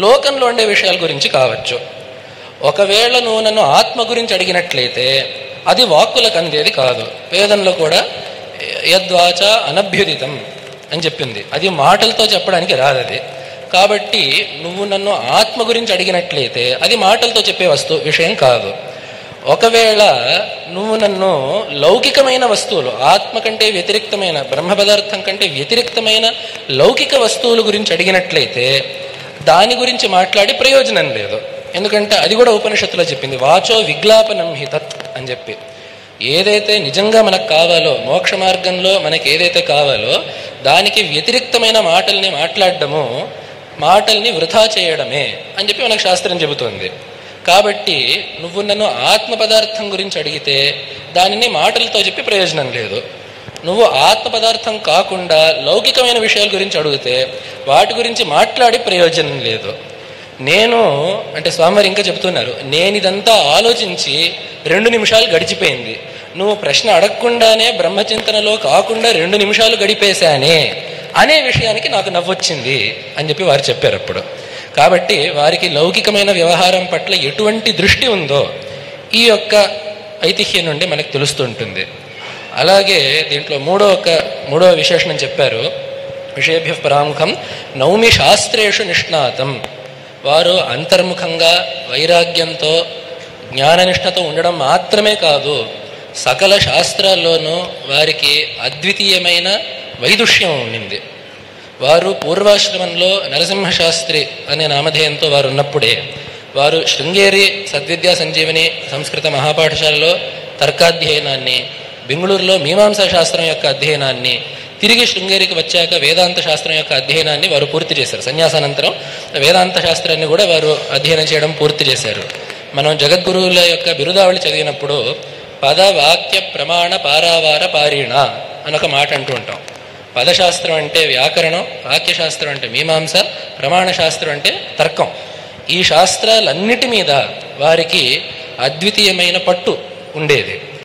లోకంలో ఉండే విషయాల గురించి కావచ్చు. ఒకవేళ నువ్వు నన్ను ఆత్మ గురించి అడిగినట్లయితే అది వాక్కులకు అందేది కాదు. వేదంలో కూడా యద్వాచ అనభ్యుదితం అని చెప్పింది, అది మాటలతో చెప్పడానికి రాదది. కాబట్టి నువ్వు నన్ను ఆత్మ గురించి అడిగినట్లయితే అది మాటలతో చెప్పే విషయం కాదు. ఒకవేళ నువ్వు నన్ను లౌకికమైన వస్తువులు, ఆత్మ కంటే వ్యతిరిక్తమైన, బ్రహ్మ పదార్థం కంటే వ్యతిరిక్తమైన లౌకిక వస్తువుల గురించి అడిగినట్లయితే దాని గురించి మాట్లాడి ప్రయోజనం లేదు. ఎందుకంటే అది కూడా ఉపనిషత్తులో చెప్పింది, వాచో విగ్లాపనం హి తత్ అని చెప్పి. ఏదైతే నిజంగా మనకు కావాలో, మోక్ష మార్గంలో మనకి ఏదైతే కావాలో దానికి వ్యతిరిక్తమైన మాటల్ని మాట్లాడడము మాటల్ని వృధా చేయడమే అని చెప్పి మనకు శాస్త్రం చెబుతుంది. కాబట్టి నువ్వు నన్ను ఆత్మ పదార్థం గురించి అడిగితే దానిని మాటలతో చెప్పి ప్రయోజనం లేదు. నువ్వు ఆత్మ పదార్థం కాకుండా లౌకికమైన విషయాల గురించి అడిగితే వాటి గురించి మాట్లాడి ప్రయోజనం లేదు. అంటే స్వామివారు ఇంకా చెబుతున్నారు, నేను ఇదంతా ఆలోచించి 2 నిమిషాలు గడిచిపోయింది, నువ్వు ప్రశ్న అడగకుండానే బ్రహ్మచింతనలో కాకుండా 2 నిమిషాలు గడిపేశానే అనే విషయానికి నాకు నవ్వొచ్చింది అని చెప్పి వారు చెప్పారు అప్పుడు. కాబట్టి వారికి లౌకికమైన వ్యవహారం పట్ల ఎటువంటి దృష్టి ఉందో ఈ యొక్క ఐతిహ్యం నుండి మనకు తెలుస్తుంటుంది. అలాగే దీంట్లో మూడవ విశేషణం చెప్పారు, విషయేభ్యః పరాముఖం నౌమి శాస్త్రేషు నిష్ణాతం. వారు అంతర్ముఖంగా వైరాగ్యంతో జ్ఞాననిష్టతో ఉండడం మాత్రమే కాదు, సకల శాస్త్రాల్లోనూ వారికి అద్వితీయమైన వైదుష్యం ఉండింది. వారు పూర్వాశ్రమంలో నరసింహశాస్త్రి అనే నామధేయంతో వారు ఉన్నప్పుడే వారు శృంగేరి సద్విద్యా సంజీవని సంస్కృత మహాపాఠశాలలో తర్కాధ్యయనాన్ని, బెంగళూరులో మీమాంసా శాస్త్రం యొక్క అధ్యయనాన్ని, తిరిగి శృంగేరికి వచ్చాక వేదాంత శాస్త్రం యొక్క అధ్యయనాన్ని వారు పూర్తి చేశారు. సన్యాసానంతరం వేదాంత శాస్త్రాన్ని కూడా వారు అధ్యయనం చేయడం పూర్తి చేశారు. మనం జగద్గురువుల యొక్క బిరుదావళి చదివినప్పుడు పద వాక్య ప్రమాణ పారావార పారీణ అని ఒక మాట అంటూ ఉంటాం. పదశాస్త్రం అంటే వ్యాకరణం, వాక్యశాస్త్రం అంటే మీమాంస, ప్రమాణ శాస్త్రం అంటే తర్కం. ఈ శాస్త్రాలన్నిటి మీద వారికి అద్వితీయమైన పట్టు ఉండేది.